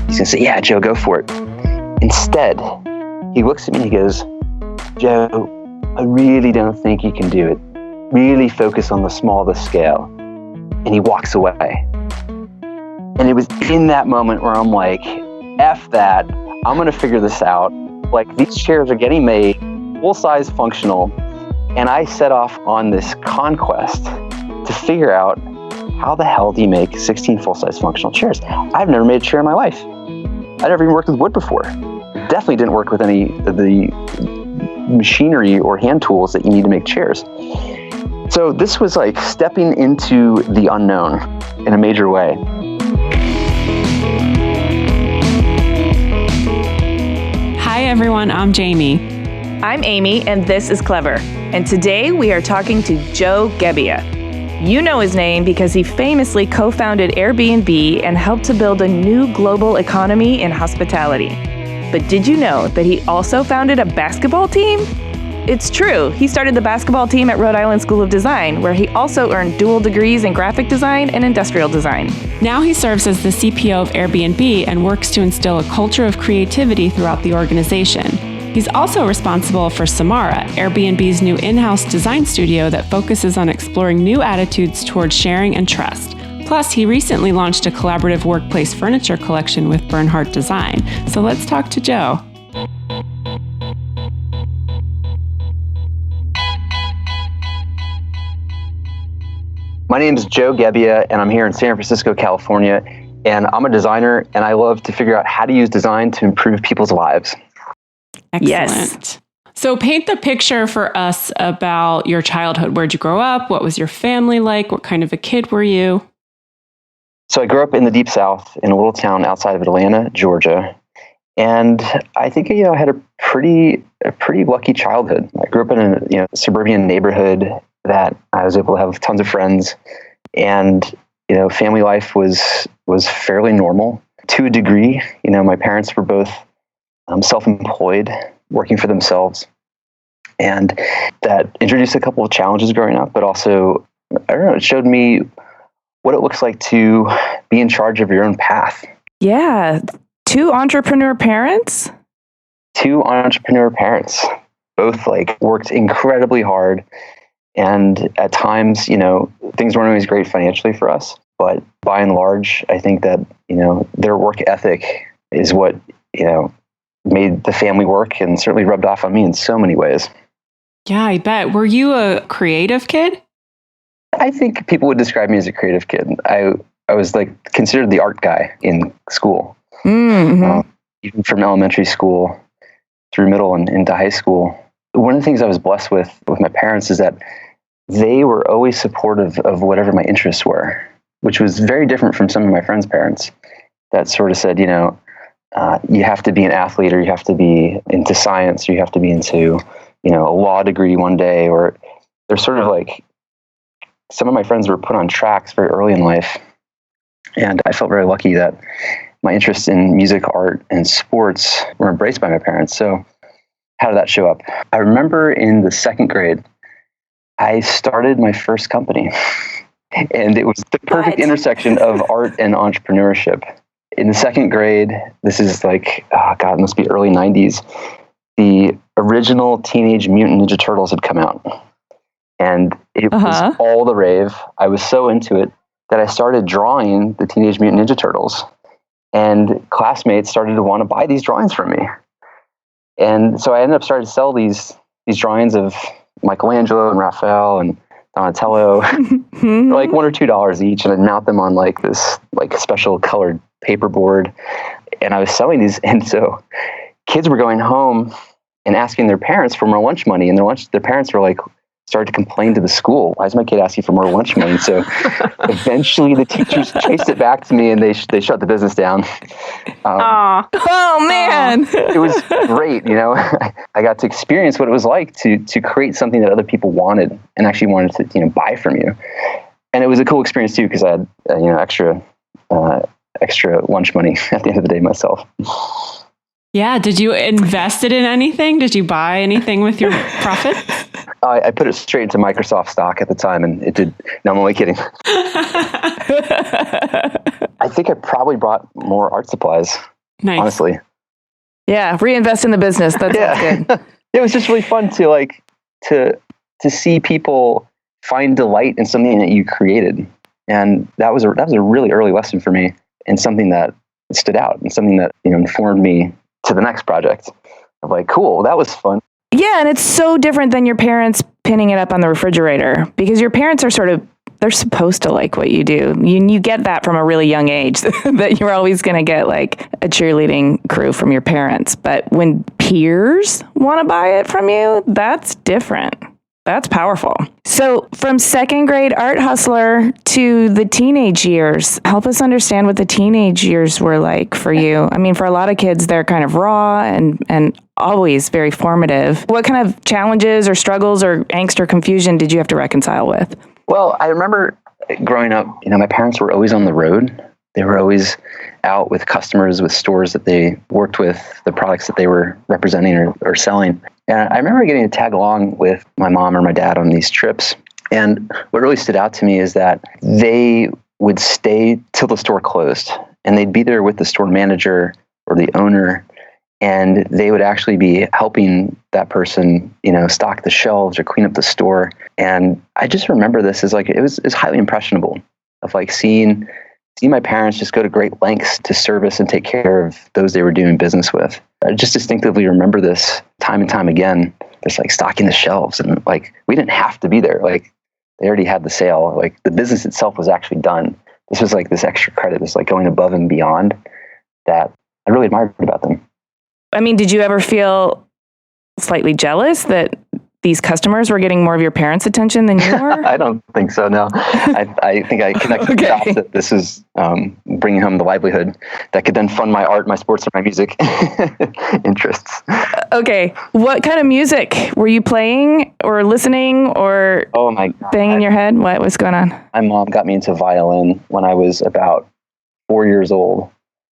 He's going to say, yeah, Joe, go for it. Instead, he looks at me and he goes, Joe, I really don't think you can do it. Really focus on the smallest scale. And he walks away. And it was in that moment where I'm like, F that, I'm going to figure this out. Like, these chairs are getting made, full-size functional. And I set off on this conquest to figure out how the hell do you make 16 full-size functional chairs? I've never made a chair in my life. I'd never even worked with wood before. Definitely didn't work with any of the machinery or hand tools that you need to make chairs. So this was like stepping into the unknown in a major way. Hi everyone, I'm Jamie. I'm Amy, and this is Clever. And today we are talking to Joe Gebbia. You know his name because he famously co-founded Airbnb and helped to build a new global economy in hospitality. But did you know that he also founded a basketball team? It's true. He started the basketball team at Rhode Island School of Design, where he also earned dual degrees in graphic design and industrial design. Now he serves as the CPO of Airbnb and works to instill a culture of creativity throughout the organization. He's also responsible for Samara, Airbnb's new in-house design studio that focuses on exploring new attitudes towards sharing and trust. Plus, he recently launched a collaborative workplace furniture collection with Bernhardt Design. So let's talk to Joe. My name is Joe Gebbia, and I'm here in San Francisco, California. And I'm a designer, and I love to figure out how to use design to improve people's lives. Excellent. Yes. So paint the picture for us about your childhood. Where'd you grow up? What was your family like? What kind of a kid were you? So I grew up in the Deep South in a little town outside of Atlanta, Georgia. And I think, I had a pretty lucky childhood. I grew up in a suburban neighborhood that I was able to have tons of friends. And, family life was fairly normal to a degree. My parents were both self-employed, working for themselves. And that introduced a couple of challenges growing up, but also, it showed me what it looks like to be in charge of your own path. Yeah. Two entrepreneur parents? Two entrepreneur parents, both worked incredibly hard. And at times, things weren't always great financially for us. But by and large, I think that, their work ethic is what, made the family work and certainly rubbed off on me in so many ways. Yeah, I bet. Were you a creative kid? I think people would describe me as a creative kid. I was considered the art guy in school. Mm-hmm. Even from elementary school through middle and into high school. One of the things I was blessed with my parents is that they were always supportive of whatever my interests were, which was very different from some of my friends' parents that sort of said, you have to be an athlete, or you have to be into science, or you have to be into, a law degree one day, or they're sort of some of my friends were put on tracks very early in life. And I felt very lucky that my interests in music, art, and sports were embraced by my parents. So how did that show up? I remember in the second grade, I started my first company. And it was the perfect intersection of art and entrepreneurship. In the second grade, this is it must be early 90s. The original Teenage Mutant Ninja Turtles had come out. And it was all the rave. I was so into it that I started drawing the Teenage Mutant Ninja Turtles. And classmates started to want to buy these drawings from me. And so I ended up starting to sell these drawings of Michelangelo and Raphael and Donatello for $1 or $2 each. And I'd mount them on this special colored paperboard. And I was selling these. And so kids were going home and asking their parents for more lunch money. And their parents were started to complain to the school. Why is my kid asking for more lunch money? So eventually the teachers chased it back to me, and they shut the business down. Oh man. It was great. I got to experience what it was like to create something that other people wanted and actually wanted to, buy from you. And it was a cool experience too, because I had, extra lunch money at the end of the day myself. Yeah. Did you invest it in anything? Did you buy anything with your profit? I put it straight into Microsoft stock at the time, and it did. No, I'm only kidding. I I think I probably bought more art supplies, Nice. honestly. Yeah, reinvest in the business. That's good. It was just really fun to see people find delight in something that you created. And that was a really early lesson for me, and something that stood out, and something that, informed me to the next project of like, cool, that was fun. Yeah, and it's so different than your parents pinning it up on the refrigerator, because your parents are they're supposed to like what you do. You get that from a really young age, that you're always going to get like a cheerleading crew from your parents. But when peers want to buy it from you, that's different. That's powerful. So from second grade art hustler to the teenage years, help us understand what the teenage years were like for you. I mean, for a lot of kids, they're kind of raw and always very formative. What kind of challenges or struggles or angst or confusion did you have to reconcile with? Well, I remember growing up, my parents were always on the road. They were always out with customers, with stores that they worked with, the products that they were representing or selling. And I remember getting to tag along with my mom or my dad on these trips. And what really stood out to me is that they would stay till the store closed, and they'd be there with the store manager or the owner, and they would actually be helping that person, stock the shelves or clean up the store. And I just remember this as like, it's highly impressionable of like seeing my parents just go to great lengths to service and take care of those they were doing business with. I just distinctively remember this time and time again, just like stocking the shelves, and like, we didn't have to be there. Like, they already had the sale. Like, the business itself was actually done. This was like this extra credit, this like going above and beyond, that I really admired about them. I mean, did you ever feel slightly jealous that these customers were getting more of your parents' attention than you were? I don't think so, no. I think I connected the dots that this is bringing home the livelihood that could then fund my art, my sports, and my music interests. Okay. What kind of music were you playing or listening or oh my God, banging your head? What was going on? My mom got me into violin when I was about 4 years old.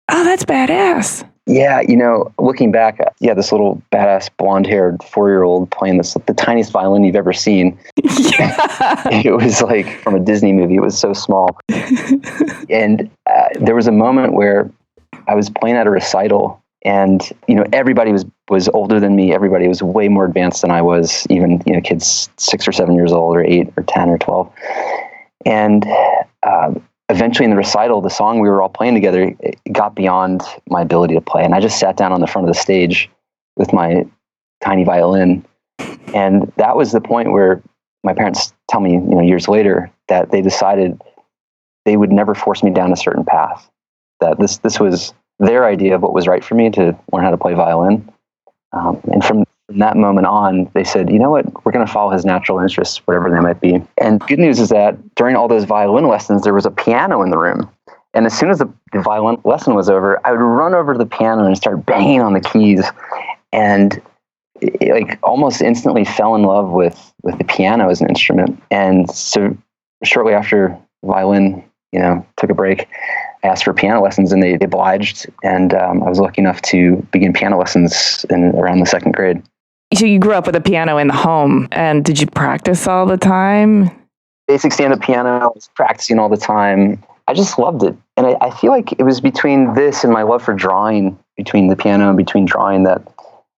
Oh, that's badass. Yeah, looking back, this little badass blonde-haired 4-year-old playing the tiniest violin you've ever seen. Yeah. It was like from a Disney movie. It was so small. And there was a moment where I was playing at a recital, and everybody was older than me. Everybody was way more advanced than I was. Even kids 6 or 7 years old, or 8 or 10 or 12. And eventually in the recital, the song we were all playing together, it got beyond my ability to play. And I just sat down on the front of the stage with my tiny violin. And that was the point where my parents tell me, years later, that they decided they would never force me down a certain path. That this was their idea of what was right for me, to learn how to play violin. And from that moment on, they said, you know what, we're going to follow his natural interests, whatever they might be. And good news is that during all those violin lessons, there was a piano in the room. And as soon as the violin lesson was over, I would run over to the piano and start banging on the keys. And like almost instantly fell in love with the piano as an instrument. And so shortly after violin, took a break, I asked for piano lessons, and they obliged. And I was lucky enough to begin piano lessons around the second grade. So you grew up with a piano in the home, and did you practice all the time? Basic stand-up piano, I was practicing all the time. I just loved it. And I feel like it was between this and my love for drawing, between the piano and between drawing, that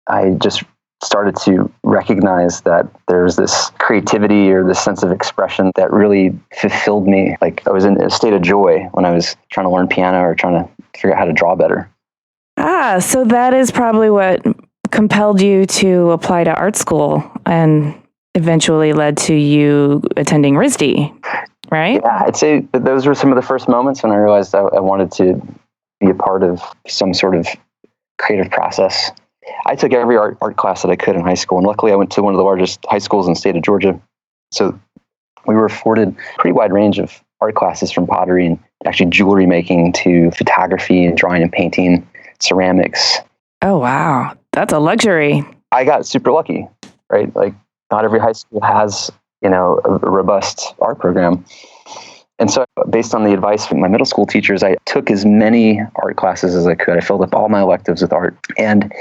I just started to recognize that there's this creativity or this sense of expression that really fulfilled me. Like, I was in a state of joy when I was trying to learn piano or trying to figure out how to draw better. So that is probably what compelled you to apply to art school and eventually led to you attending RISD, right? Yeah, I'd say that those were some of the first moments when I realized I wanted to be a part of some sort of creative process. I took every art class that I could in high school, and luckily I went to one of the largest high schools in the state of Georgia. So we were afforded a pretty wide range of art classes, from pottery and actually jewelry making to photography and drawing and painting, ceramics. Oh, wow. That's a luxury. I got super lucky, right? Like, not every high school has, a robust art program. And so based on the advice from my middle school teachers, I took as many art classes as I could. I filled up all my electives with art. And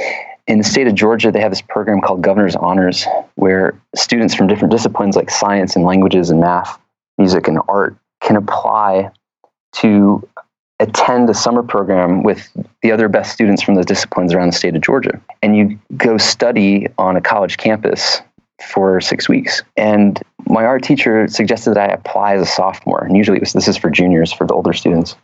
in the state of Georgia, they have this program called Governor's Honors, where students from different disciplines like science and languages and math, music and art can apply to attend a summer program with the other best students from those disciplines around the state of Georgia. And you go study on a college campus for 6 weeks. And my art teacher suggested that I apply as a sophomore. And usually this is for juniors, for the older students.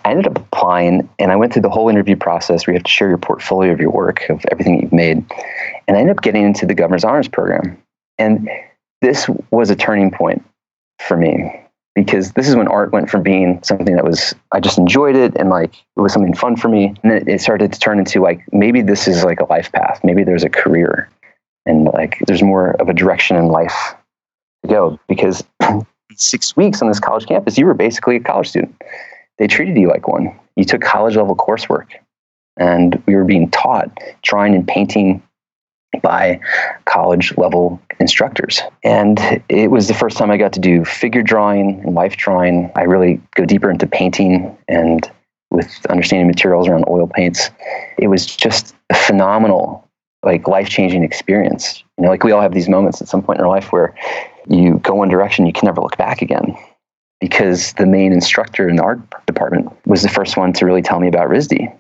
I ended up applying, and I went through the whole interview process where you have to share your portfolio of your work, of everything you've made. And I ended up getting into the Governor's Honors Program. And this was a turning point for me, because this is when art went from being something that was, I just enjoyed it and like it was something fun for me. And then it started to turn into like, maybe this is like a life path. Maybe there's a career and like there's more of a direction in life to go. Because 6 weeks on this college campus, you were basically a college student. They treated you like one. You took college level coursework, and we were being taught drawing and painting by college level instructors. And it was the first time I got to do figure drawing and life drawing. I really go deeper into painting and with understanding materials around oil paints. It was just a phenomenal, like life-changing experience. You know, like we all have these moments at some point in our life where you go one direction, you can never look back again, because the main instructor in the art department was the first one to really tell me about RISD.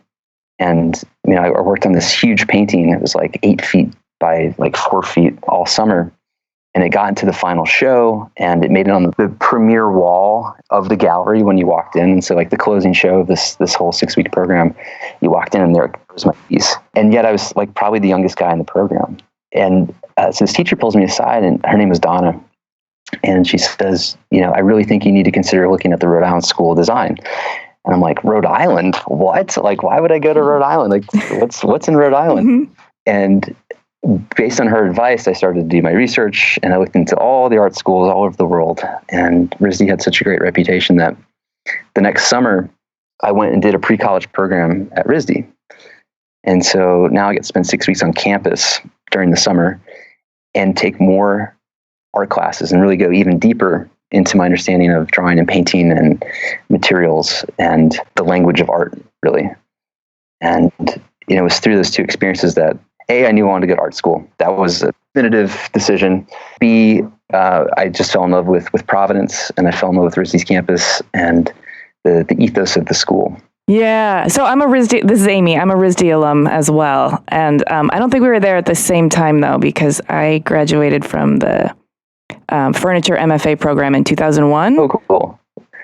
And, you know, I worked on this huge painting. It was like 8 feet by like 4 feet all summer. And it got into the final show, and it made it on the premiere wall of the gallery when you walked in. And so like the closing show of this whole 6 week program, you walked in and there was my piece. And yet I was like probably the youngest guy in the program. And so this teacher pulls me aside, and her name was Donna. And she says, you know, I really think you need to consider looking at the Rhode Island School of Design. And I'm like, Rhode Island? What? Like, why would I go to Rhode Island? Like, what's in Rhode Island? Mm-hmm. And based on her advice, I started to do my research, and I looked into all the art schools all over the world. And RISD had such a great reputation that the next summer, I went and did a pre-college program at RISD. And so now I get to spend 6 weeks on campus during the summer and take more art classes and really go even deeper into my understanding of drawing and painting and materials and the language of art, really. And, you know, it was through those two experiences that, A, I knew I wanted to go to art school. That was a definitive decision. B, I just fell in love with Providence, and I fell in love with RISD's campus and the ethos of the school. Yeah. So I'm a RISD, this is Amy, I'm a RISD alum as well. And I don't think we were there at the same time, though, because I graduated from the furniture MFA program in 2001. Oh, cool.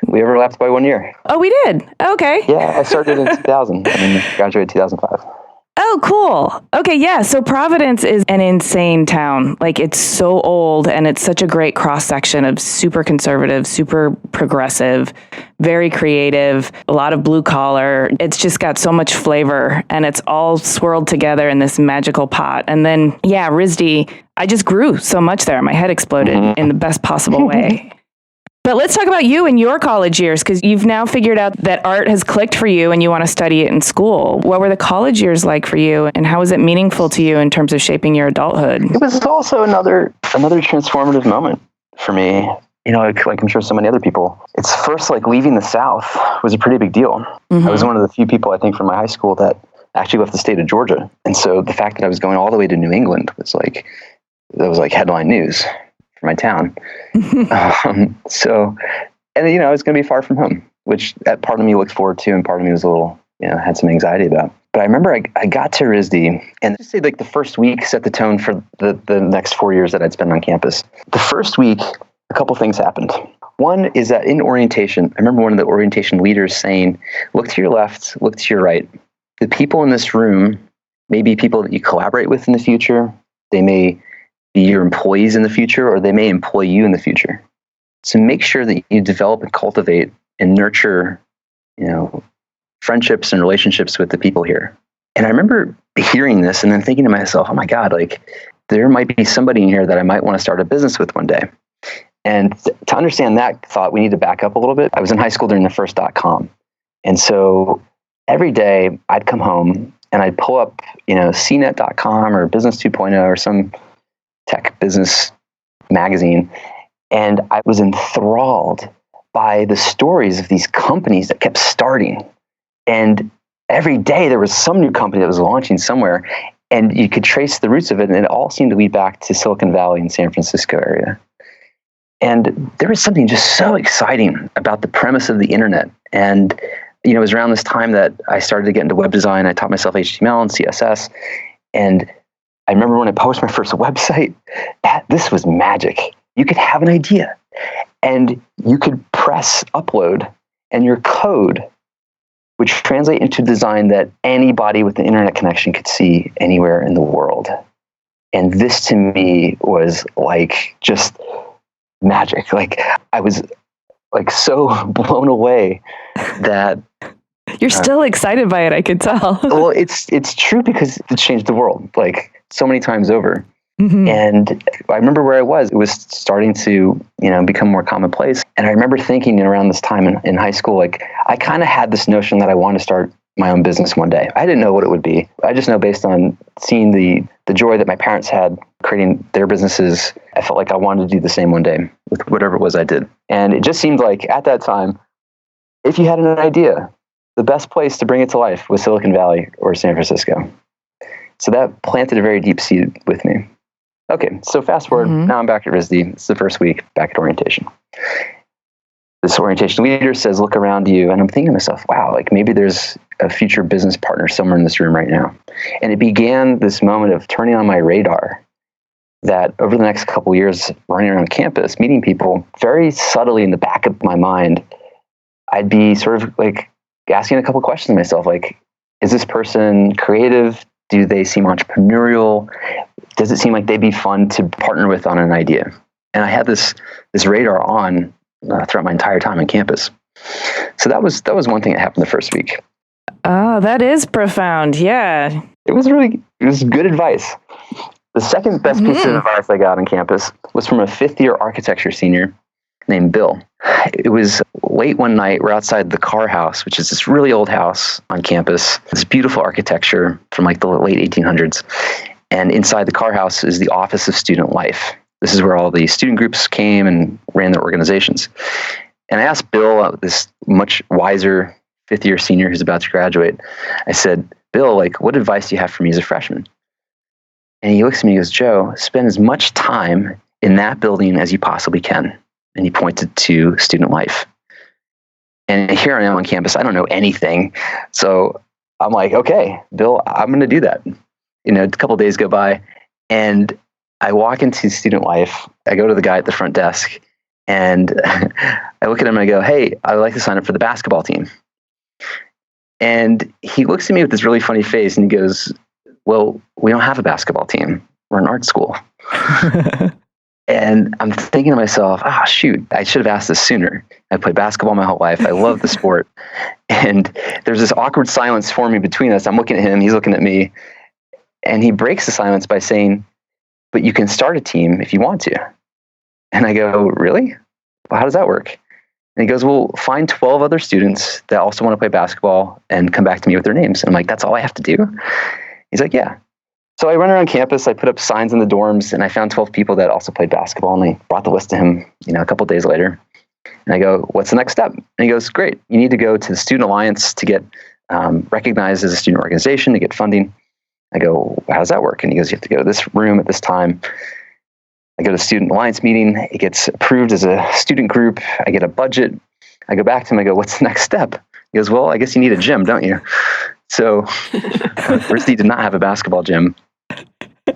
We overlapped by 1 year. Oh, we did? Okay. Yeah, I started in 2000 and graduated 2005. Oh, cool. Okay, yeah. So Providence is an insane town. Like, it's so old, and it's such a great cross-section of super conservative, super progressive, very creative, a lot of blue collar. It's just got so much flavor, and it's all swirled together in this magical pot. And then, yeah, RISD, I just grew so much there. My head exploded in the best possible way. But let's talk about you and your college years, because you've now figured out that art has clicked for you and you want to study it in school. What were the college years like for you, and how was it meaningful to you in terms of shaping your adulthood? It was also another transformative moment for me. You know, like I'm sure so many other people. It's first, like leaving the South was a pretty big deal. Mm-hmm. I was one of the few people, I think, from my high school that actually left the state of Georgia. And so the fact that I was going all the way to New England was like headline news for my town. So, and you know, I was going to be far from home, which that part of me looked forward to, and part of me was a little, you know, had some anxiety about. But I remember I got to RISD, and just say like the first week set the tone for the next 4 years that I'd spend on campus. The first week, a couple things happened. One is that in orientation, I remember one of the orientation leaders saying, look to your left, look to your right. The people in this room may be people that you collaborate with in the future. They may be your employees in the future, or they may employ you in the future. So make sure that you develop and cultivate and nurture, you know, friendships and relationships with the people here. And I remember hearing this and then thinking to myself, oh my God, like there might be somebody in here that I might want to start a business with one day. And to understand that thought, we need to back up a little bit. I was in high school during the first .com. And so every day I'd come home and I'd pull up, you know, cnet.com or Business 2.0 or some tech business magazine. And I was enthralled by the stories of these companies that kept starting. And every day there was some new company that was launching somewhere, and you could trace the roots of it. And it all seemed to lead back to Silicon Valley and San Francisco area. And there was something just so exciting about the premise of the internet. And, it was around this time that I started to get into web design. I taught myself HTML and CSS. And I remember when I posted my first website, this was magic. You could have an idea and you could press upload, and your code would translate into design that anybody with an internet connection could see anywhere in the world. And this to me was like just magic. Like I was like so blown away that you're still excited by it, I could tell. Well, it's true because it changed the world like so many times over. Mm-hmm. And I remember where I was. It was starting to, become more commonplace. And I remember thinking around this time in high school, like I kind of had this notion that I wanted to start my own business one day. I didn't know what it would be. I just know based on seeing the joy that my parents had creating their businesses, I felt like I wanted to do the same one day with whatever it was I did. And it just seemed like at that time, if you had an idea, the best place to bring it to life was Silicon Valley or San Francisco. So that planted a very deep seed with me. Okay, so fast forward, Now I'm back at RISD. It's the first week back at orientation. This orientation leader says, look around you. And I'm thinking to myself, wow, like maybe there's a future business partner somewhere in this room right now. And it began this moment of turning on my radar that over the next couple of years, running around campus, meeting people, very subtly in the back of my mind, I'd be sort of like asking a couple of questions to myself, like, is this person creative? Do they seem entrepreneurial? Does it seem like they'd be fun to partner with on an idea? And I had this radar on throughout my entire time on campus. So that was one thing that happened the first week. Oh, that is profound. Yeah. It was good advice. The second best piece of advice I got on campus was from a fifth-year architecture senior named Bill. It was late one night. We're outside the Carr House, which is this really old house on campus. This beautiful architecture from like the late 1800s. And inside the Carr House is the Office of Student Life. This is where all the student groups came and ran their organizations. And I asked Bill, this much wiser fifth-year senior who's about to graduate, I said, Bill, like, what advice do you have for me as a freshman? And he looks at me and goes, Joe, spend as much time in that building as you possibly can. And he pointed to student life. And here I am on campus. I don't know anything. So I'm like, okay, Bill, I'm going to do that. A couple of days go by and I walk into student life. I go to the guy at the front desk and I look at him and I go, hey, I'd like to sign up for the basketball team. And he looks at me with this really funny face and he goes, well, we don't have a basketball team. We're an art school. And I'm thinking to myself, shoot, I should have asked this sooner. I played basketball my whole life. I love the sport. And there's this awkward silence forming between us. I'm looking at him, he's looking at me. And he breaks the silence by saying, but you can start a team if you want to. And I go, really? Well, how does that work? And he goes, well, find 12 other students that also want to play basketball and come back to me with their names. And I'm like, that's all I have to do? He's like, yeah. So I run around campus, I put up signs in the dorms, and I found 12 people that also played basketball. And I brought the list to him, a couple of days later. And I go, what's the next step? And he goes, great. You need to go to the Student Alliance to get recognized as a student organization, to get funding. I go, how does that work? And he goes, you have to go to this room at this time. I go to the Student Alliance meeting. It gets approved as a student group. I get a budget. I go back to him. I go, what's the next step? He goes, well, I guess you need a gym, don't you? So University did not have a basketball gym.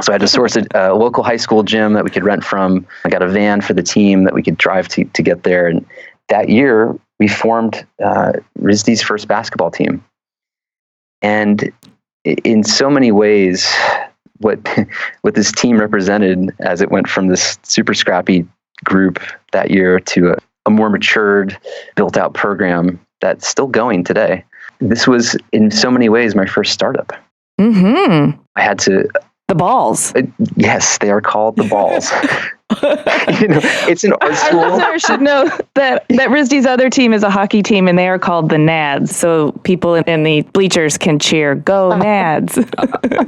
So I had to source a local high school gym that we could rent from. I got a van for the team that we could drive to get there. And that year, we formed RISD's first basketball team. And in so many ways, what this team represented as it went from this super scrappy group that year to a more matured, built-out program that's still going today. This was, in so many ways, my first startup. Mm-hmm. I had to... The balls. Yes, they are called the balls. It's an art school. Our listeners should know that RISD's other team is a hockey team, and they are called the Nads. So people in the bleachers can cheer, "Go Nads!"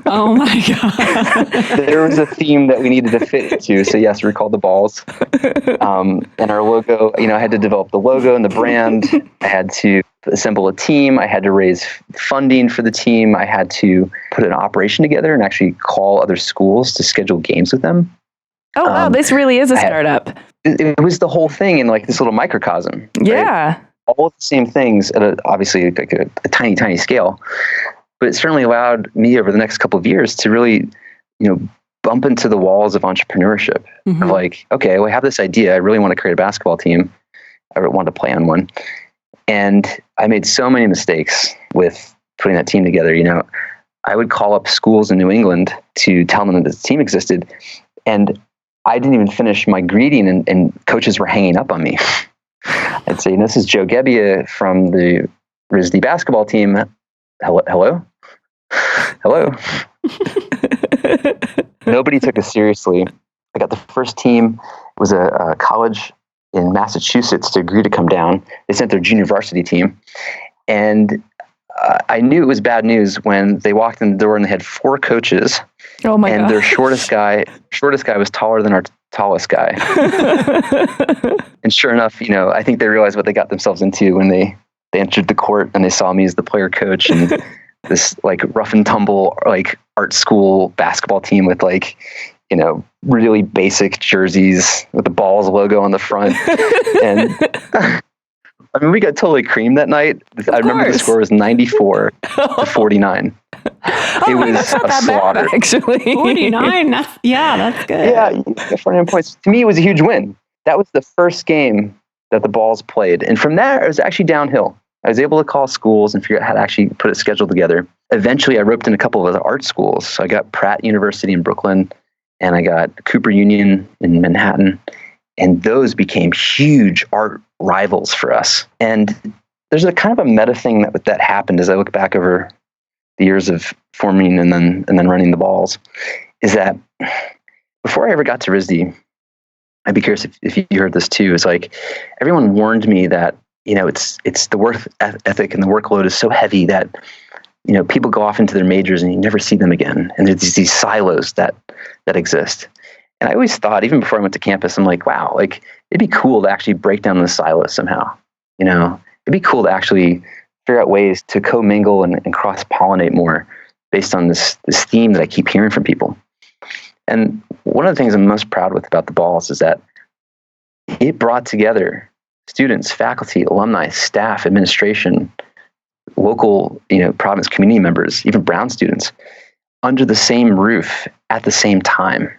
Oh my god! There was a theme that we needed to fit into, so yes, we're called the balls. And our logo, I had to develop the logo and the brand. I had to assemble a team. I had to raise funding for the team. I had to put an operation together and actually call other schools to schedule games with them. Oh, wow. This really is a startup. It was the whole thing in like this little microcosm. Yeah. Right? all of the same things at obviously like a tiny, tiny scale. But it certainly allowed me over the next couple of years to really, bump into the walls of entrepreneurship. Of like, okay, well, I have this idea. I really want to create a basketball team. I want to play on one. And I made so many mistakes with putting that team together. I would call up schools in New England to tell them that the team existed. And I didn't even finish my greeting, and coaches were hanging up on me. I'd say, this is Joe Gebbia from the RISD basketball team. Hello? Nobody took us seriously. I got the first team. It was a college in Massachusetts to agree to come down. They sent their junior varsity team. And I knew it was bad news when they walked in the door and they had 4 coaches. Oh my God. And their shortest guy was taller than our tallest guy. And sure enough, I think they realized what they got themselves into when they entered the court and they saw me as the player coach and this like rough and tumble, like art school basketball team with like, really basic jerseys with the Balls logo on the front. And I mean, we got totally creamed that night. I remember the score was 94 to 49. It was that's not a that slaughter. bad, actually. 49. That's good. Yeah, 49 points. To me, it was a huge win. That was the first game that the Balls played. And from there, it was actually downhill. I was able to call schools and figure out how to actually put a schedule together. Eventually, I roped in a couple of other art schools. So I got Pratt University in Brooklyn, and I got Cooper Union in Manhattan. And those became huge art rivals for us. And there's a kind of a meta thing that happened as I look back over the years of forming and then running the Balls, is that before I ever got to RISD, I'd be curious if you heard this too, is like everyone warned me that, it's the work ethic and the workload is so heavy that, people go off into their majors and you never see them again. And there's these silos that exist. And I always thought, even before I went to campus, I'm like, wow, like it'd be cool to actually break down the silos somehow. It'd be cool to actually figure out ways to commingle and cross-pollinate more based on this theme that I keep hearing from people. And one of the things I'm most proud with about the Balls is that it brought together students, faculty, alumni, staff, administration, local, Providence community members, even Brown students, under the same roof at the same time.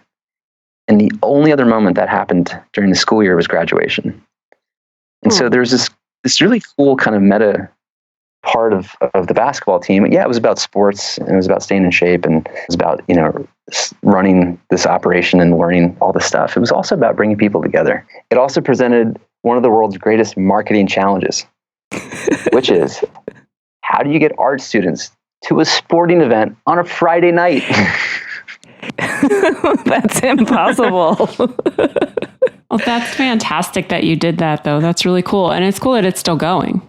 And the only other moment that happened during the school year was graduation. And so there's this really cool kind of meta part of the basketball team. Yeah, it was about sports and it was about staying in shape and it was about, running this operation and learning all this stuff. It was also about bringing people together. It also presented one of the world's greatest marketing challenges, which is how do you get art students to a sporting event on a Friday night? That's impossible. Well, that's fantastic that you did that, though. That's really cool. And it's cool that it's still going.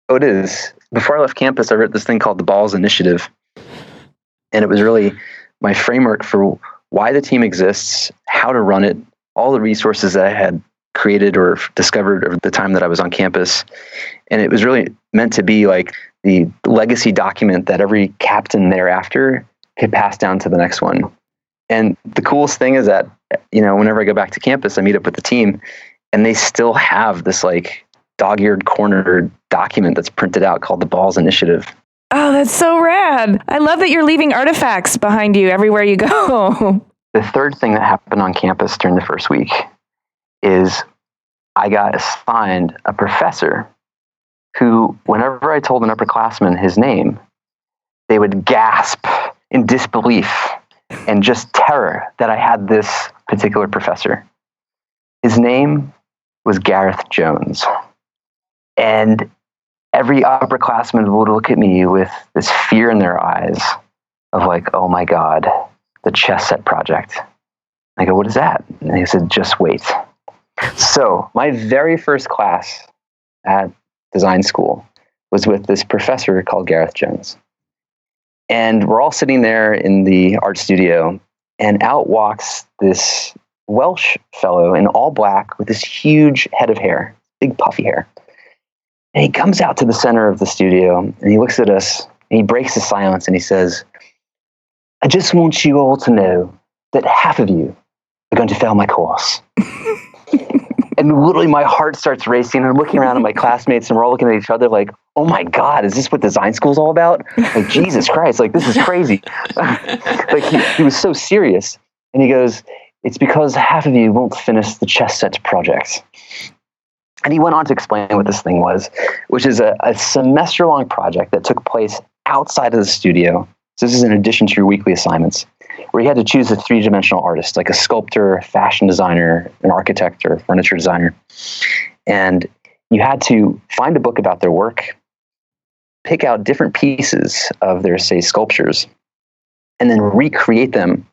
Oh, it is. Before I left campus, I wrote this thing called the Balls Initiative. And it was really my framework for why the team exists, how to run it, all the resources that I had created or discovered over the time that I was on campus. And it was really meant to be like the legacy document that every captain thereafter could pass down to the next one. And the coolest thing is that, whenever I go back to campus, I meet up with the team and they still have this like dog-eared cornered document that's printed out called the Balls Initiative. Oh, that's so rad. I love that you're leaving artifacts behind you everywhere you go. The third thing that happened on campus during the first week is I got assigned a professor who, whenever I told an upperclassman his name, they would gasp in disbelief and just terror that I had this particular professor. His name was Gareth Jones. And every upperclassman would look at me with this fear in their eyes of like, oh my God, the chess set project. I go, what is that? And he said, just wait. So my very first class at design school was with this professor called Gareth Jones. And we're all sitting there in the art studio, and out walks this Welsh fellow in all black with this huge head of hair, big puffy hair. And he comes out to the center of the studio and he looks at us and he breaks the silence and he says, I just want you all to know that half of you are going to fail my course. And literally my heart starts racing. I'm looking around at my classmates and we're all looking at each other like, oh my God, is this what design school's all about? Like, Jesus Christ, like, this is crazy. Like, he was so serious. And he goes, it's because half of you won't finish the chess set project. And he went on to explain what this thing was, which is a semester-long project that took place outside of the studio. So this is in addition to your weekly assignments, where you had to choose a three-dimensional artist, like a sculptor, fashion designer, an architect, or furniture designer. And you had to find a book about their work, pick out different pieces of their, say, sculptures, and then recreate them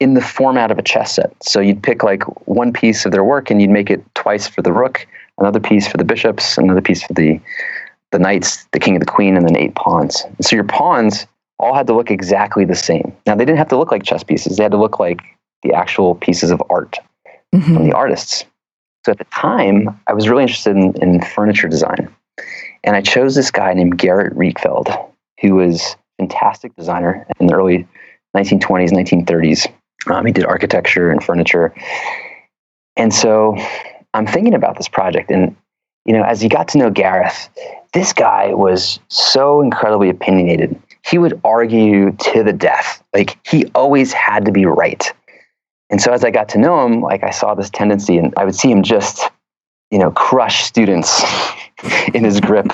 in the format of a chess set. So you'd pick like one piece of their work and you'd make it twice for the rook, another piece for the bishops, another piece for the knights, the king and the queen, and then 8 pawns. And so your pawns all had to look exactly the same. Now, they didn't have to look like chess pieces. They had to look like the actual pieces of art from the artists. So at the time, I was really interested in furniture design. And I chose this guy named Gerrit Rietveld, who was a fantastic designer in the early 1920s, 1930s. He did architecture and furniture. And so I'm thinking about this project. And, you know, as you got to know Gareth, this guy was so incredibly opinionated. He would argue to the death. Like, he always had to be right. And so as I got to know him, like, I saw this tendency, and I would see him just, you know, crush students in his grip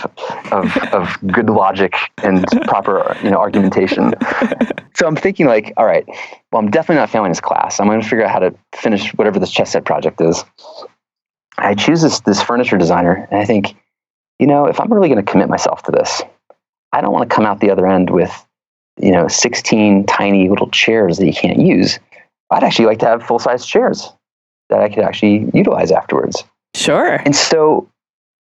of good logic and proper, you know, argumentation. So I'm thinking like, all right, well, I'm definitely not failing this class. I'm going to figure out how to finish whatever this chess set project is. I choose this furniture designer, and I think, you know, if I'm really going to commit myself to this, I don't want to come out the other end with, you know, 16 tiny little chairs that you can't use. I'd actually like to have full-size chairs that I could actually utilize afterwards. Sure. And so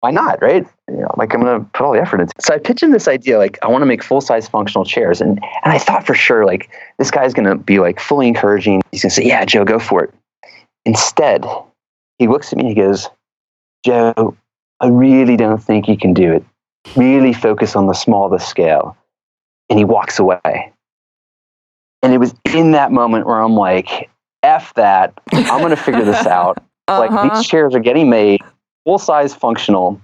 why not, right? You know, like, I'm going to put all the effort into it. So I pitched him this idea, like, I want to make full-size functional chairs. And I thought for sure, like, this guy's going to be like fully encouraging. He's going to say, yeah, Joe, go for it. Instead, he looks at me and he goes, Joe, I really don't think you can do it. Really focus on the smallest scale. And he walks away. And it was in that moment where I'm like, F that. I'm going to figure this out. Like, these chairs are getting made full-size functional.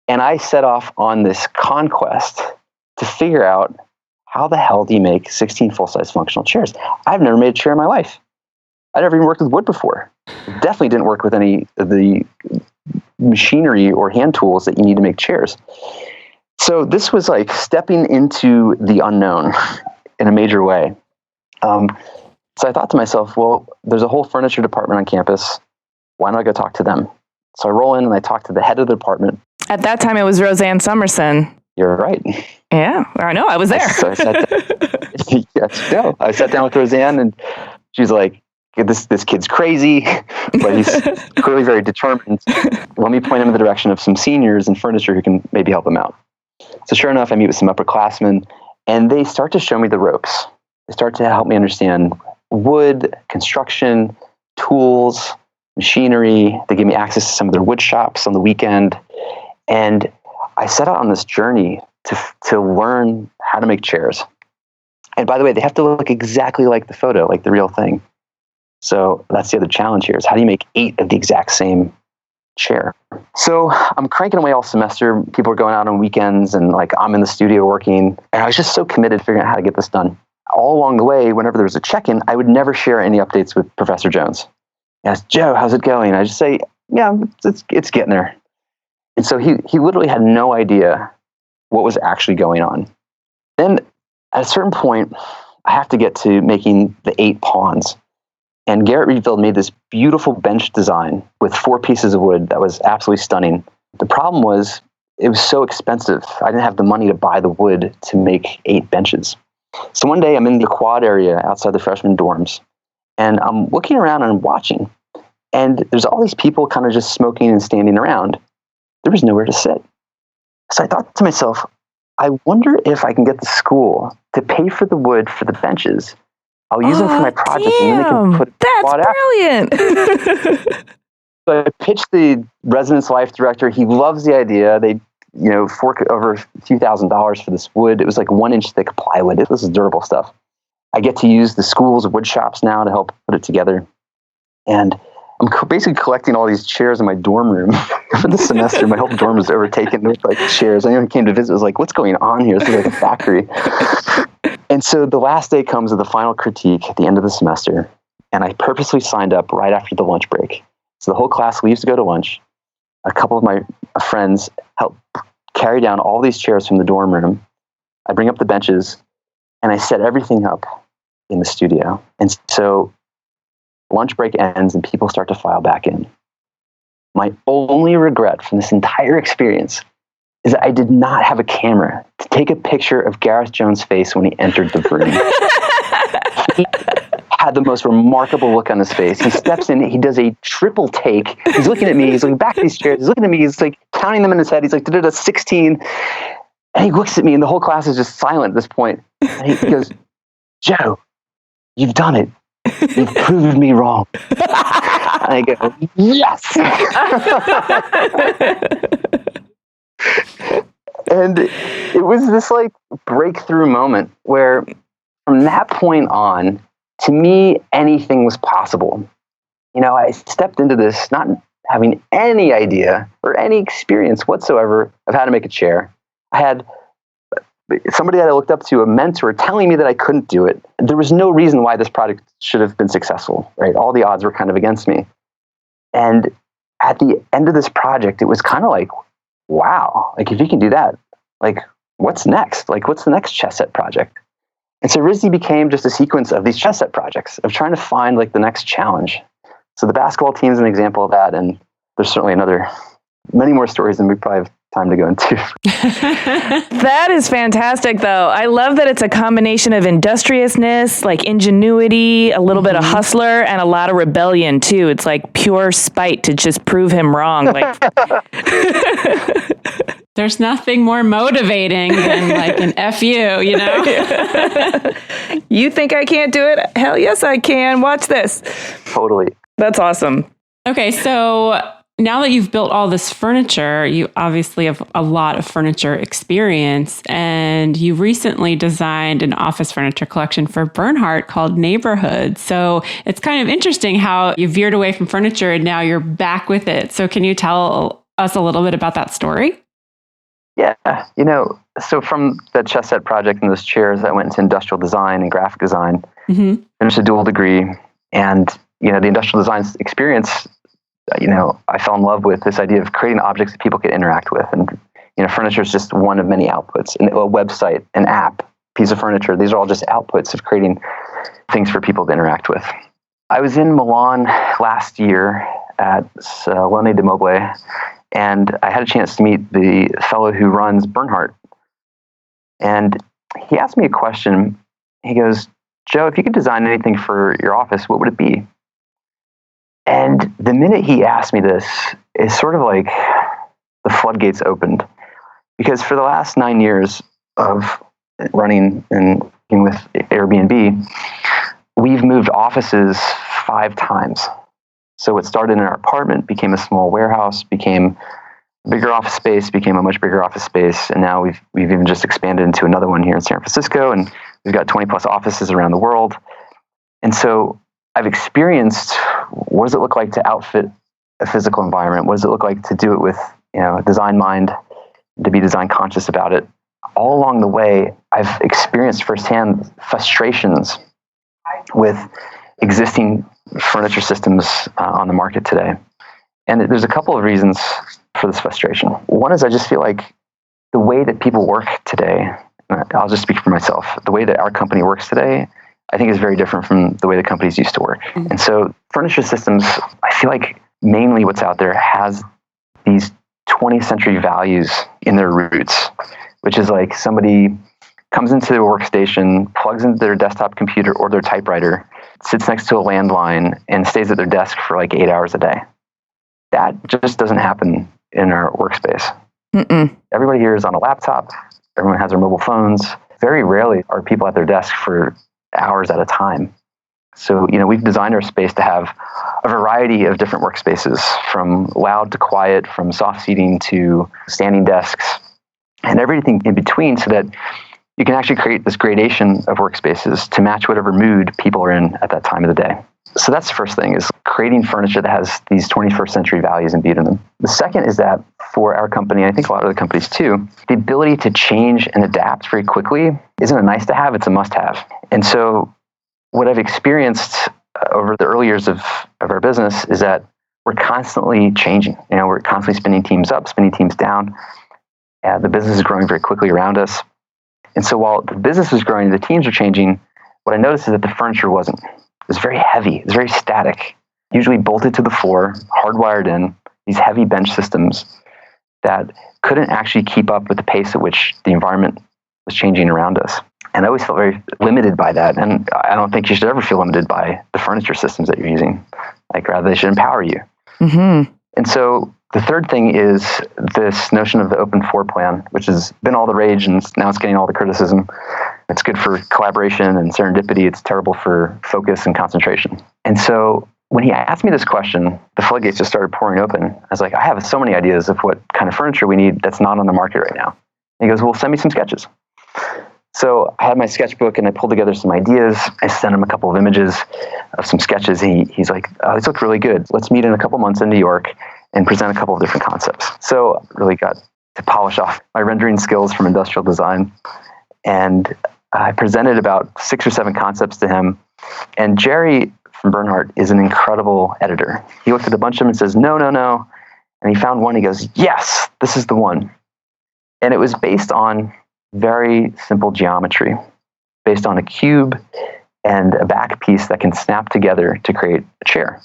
And I set off on this conquest to figure out, how the hell do you make 16 full-size functional chairs? I've never made a chair in my life. I'd never even worked with wood before. Definitely didn't work with any of the machinery or hand tools that you need to make chairs. So this was like stepping into the unknown in a major way. So I thought to myself, well, there's a whole furniture department on campus. Why don't I go talk to them? So I roll in and I talk to the head of the department. At that time, it was Roseanne Somerson. You're right. Yeah, I know. I was there. So I sat down. Yes, no. I sat down with Roseanne, and she's like, this kid's crazy, but he's clearly very determined. Let me point him in the direction of some seniors in furniture who can maybe help him out. So sure enough, I meet with some upperclassmen, and they start to show me the ropes. They start to help me understand wood, construction, tools, machinery. They give me access to some of their wood shops on the weekend. And I set out on this journey to learn how to make chairs. And by the way, they have to look exactly like the photo, like the real thing. So that's the other challenge here, is how do you make 8 of the exact same chair? So I'm cranking away all semester. People are going out on weekends, and like, I'm in the studio working. And I was just so committed to figuring out how to get this done. All along the way, whenever there was a check-in, I would never share any updates with Professor Jones. He asked, Joe, how's it going? I just say, yeah, it's getting there. And so he literally had no idea what was actually going on. Then at a certain point, I have to get to making the 8 pawns. And Gerrit Rietveld made this beautiful bench design with 4 pieces of wood that was absolutely stunning. The problem was, it was so expensive. I didn't have the money to buy the wood to make 8 benches. So one day I'm in the quad area outside the freshman dorms, and I'm looking around and I'm watching. And there's all these people kind of just smoking and standing around. There was nowhere to sit. So I thought to myself, I wonder if I can get the school to pay for the wood for the benches. I'll use them for my project, and then they can put it That's brilliant. So I pitched the residence life director. He loves the idea. They, you know, fork over a few $1,000s for this wood. It was like 1-inch thick plywood. This is durable stuff. I get to use the school's wood shops now to help put it together. And basically collecting all these chairs in my dorm room for the semester. My whole dorm was overtaken with like chairs. Anyone who came to visit was like, what's going on here? This is like a factory. And so the last day comes of the final critique at the end of the semester. And I purposely signed up right after the lunch break. So the whole class leaves to go to lunch. A couple of my friends help carry down all these chairs from the dorm room. I bring up the benches and I set everything up in the studio. And so lunch break ends and people start to file back in. My only regret from this entire experience is that I did not have a camera to take a picture of Gareth Jones' face when he entered the room. He had the most remarkable look on his face. He steps in, he does a triple take. He's looking at me, he's looking back at these chairs, he's looking at me, he's like counting them in his head. He's like, 16. And he looks at me and the whole class is just silent at this point. And he goes, Joe, you've done it. You've proved me wrong. And I go, yes. And it was this like breakthrough moment where from that point on, to me, anything was possible. You know, I stepped into this not having any idea or any experience whatsoever of how to make a chair. I had somebody that I looked up to, a mentor, telling me that I couldn't do it. There was no reason why this project should have been successful, right? All the odds were kind of against me. And at the end of this project, it was kind of like, wow, like if you can do that, like what's next? Like what's the next chess set project? And so RISD became just a sequence of these chess set projects of trying to find like the next challenge. So the basketball team is an example of that. And there's certainly many more stories than we probably have time to go into. That is fantastic, though. I love that it's a combination of industriousness, like ingenuity, a little bit of hustler, and a lot of rebellion, too. It's like pure spite to just prove him wrong. Like, there's nothing more motivating than like an FU, you know? You think I can't do it? Hell yes, I can. Watch this. Totally. That's awesome. Okay, so now that you've built all this furniture, you obviously have a lot of furniture experience, and you recently designed an office furniture collection for Bernhardt called Neighborhood. So it's kind of interesting how you veered away from furniture and now you're back with it. So can you tell us a little bit about that story? Yeah, so from the chess set project and those chairs, I went into industrial design and graphic design, finished a dual degree, and the industrial design experience, I fell in love with this idea of creating objects that people could interact with. And, furniture is just one of many outputs. And a website, an app, piece of furniture, these are all just outputs of creating things for people to interact with. I was in Milan last year at Salone di Mobile, and I had a chance to meet the fellow who runs Bernhardt. And he asked me a question. He goes, Joe, if you could design anything for your office, what would it be? And the minute he asked me this, it's sort of like the floodgates opened. Because for the last 9 years of running and working with Airbnb, we've moved offices 5 times. So what started in our apartment became a small warehouse, became a bigger office space, became a much bigger office space, and now we've even just expanded into another one here in San Francisco, and we've got 20 plus offices around the world. And so I've experienced what does it look like to outfit a physical environment? What does it look like to do it with a design mind, to be design conscious about it? All along the way, I've experienced firsthand frustrations with existing furniture systems on the market today. And there's a couple of reasons for this frustration. One is I just feel like the way that people work today, I'll just speak for myself, the way that our company works today, I think is very different from the way the companies used to work. And so furniture systems, I feel like mainly what's out there has these 20th century values in their roots, which is like somebody comes into their workstation, plugs into their desktop computer or their typewriter, sits next to a landline, and stays at their desk for like 8 hours a day. That just doesn't happen in our workspace. Everybody here is on a laptop. Everyone has their mobile phones. Very rarely are people at their desk for hours at a time. So, we've designed our space to have a variety of different workspaces, from loud to quiet, from soft seating to standing desks, and everything in between, so that you can actually create this gradation of workspaces to match whatever mood people are in at that time of the day. So that's the first thing, is creating furniture that has these 21st century values imbued in them. The second is that for our company, and I think a lot of other companies too, the ability to change and adapt very quickly isn't a nice to have, it's a must have. And so what I've experienced over the early years of our business is that we're constantly changing. We're constantly spinning teams up, spinning teams down. The business is growing very quickly around us. And so while the business is growing, the teams are changing, what I noticed is that the furniture wasn't. It was very heavy. It was very static, usually bolted to the floor, hardwired in, these heavy bench systems that couldn't actually keep up with the pace at which the environment was changing around us. And I always felt very limited by that. And I don't think you should ever feel limited by the furniture systems that you're using. Rather, they should empower you. Mm-hmm. And so the third thing is this notion of the open floor plan, which has been all the rage and now it's getting all the criticism. It's good for collaboration and serendipity. It's terrible for focus and concentration. And so when he asked me this question, the floodgates just started pouring open. I was like, I have so many ideas of what kind of furniture we need that's not on the market right now. And he goes, well, send me some sketches. So I had my sketchbook and I pulled together some ideas. I sent him a couple of images of some sketches. He's like, oh, these look really good. Let's meet in a couple months in New York and present a couple of different concepts. So I really got to polish off my rendering skills from industrial design. And I presented about 6 or 7 concepts to him. And Jerry from Bernhardt is an incredible editor. He looked at a bunch of them and says, no. And he found one. He goes, yes, this is the one. And it was based on very simple geometry, based on a cube and a back piece that can snap together to create a chair.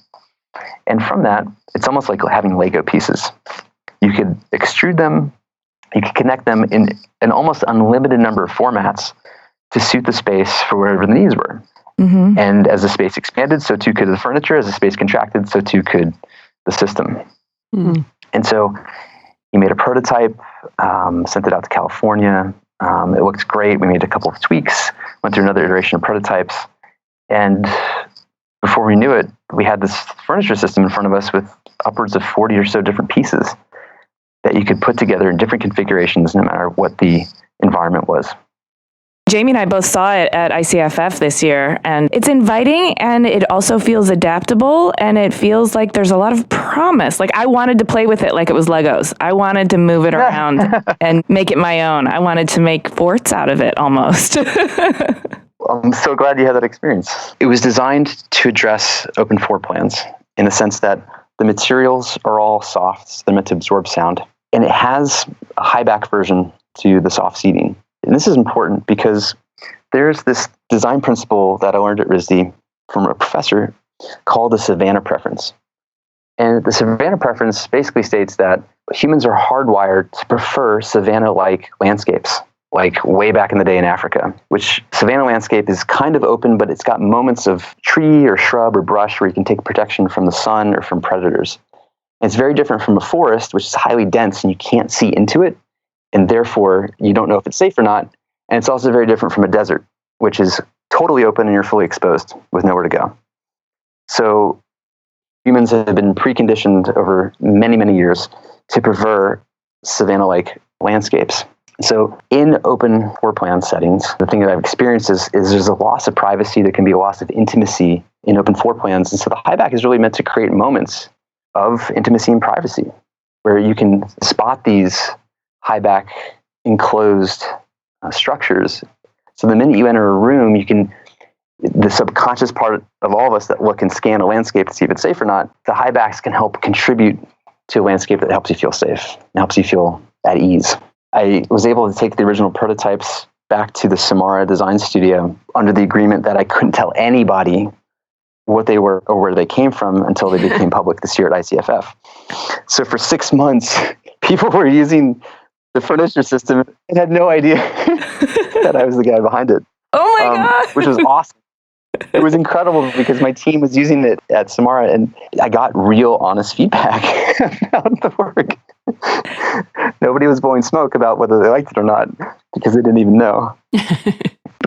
And from that, it's almost like having Lego pieces. You could extrude them, you could connect them in an almost unlimited number of formats to suit the space for wherever the needs were. Mm-hmm. And as the space expanded, so too could the furniture. As the space contracted, so too could the system. Mm-hmm. And so he made a prototype, sent it out to California. It looked great. We made a couple of tweaks, went through another iteration of prototypes. And before we knew it, we had this furniture system in front of us with upwards of 40 or so different pieces that you could put together in different configurations no matter what the environment was. Jamie and I both saw it at ICFF this year, and it's inviting and it also feels adaptable and it feels like there's a lot of promise. Like I wanted to play with it like it was Legos. I wanted to move it around and make it my own. I wanted to make forts out of it almost. I'm so glad you had that experience. It was designed to address open floor plans in the sense that the materials are all soft. They're meant to absorb sound. And it has a high back version to the soft seating. And this is important because there's this design principle that I learned at RISD from a professor called the Savannah preference. And the Savannah preference basically states that humans are hardwired to prefer savanna-like landscapes, like way back in the day in Africa, which savanna landscape is kind of open, but it's got moments of tree or shrub or brush where you can take protection from the sun or from predators. And it's very different from a forest, which is highly dense and you can't see into it. And therefore, you don't know if it's safe or not. And it's also very different from a desert, which is totally open and you're fully exposed with nowhere to go. So humans have been preconditioned over many, many years to prefer savanna-like landscapes. So in open floor plan settings, the thing that I've experienced is there's a loss of privacy. There can be a loss of intimacy in open floor plans. And so the high back is really meant to create moments of intimacy and privacy where you can spot these high back enclosed structures. So the minute you enter a room, the subconscious part of all of us that look and scan a landscape to see if it's safe or not, the high backs can help contribute to a landscape that helps you feel safe and helps you feel at ease. I was able to take the original prototypes back to the Samara design studio under the agreement that I couldn't tell anybody what they were or where they came from until they became public this year at ICFF. So for 6 months, people were using the furniture system and had no idea that I was the guy behind it. Oh my God. Which was awesome. It was incredible because my team was using it at Samara and I got real honest feedback about the work. Nobody was blowing smoke about whether they liked it or not because they didn't even know.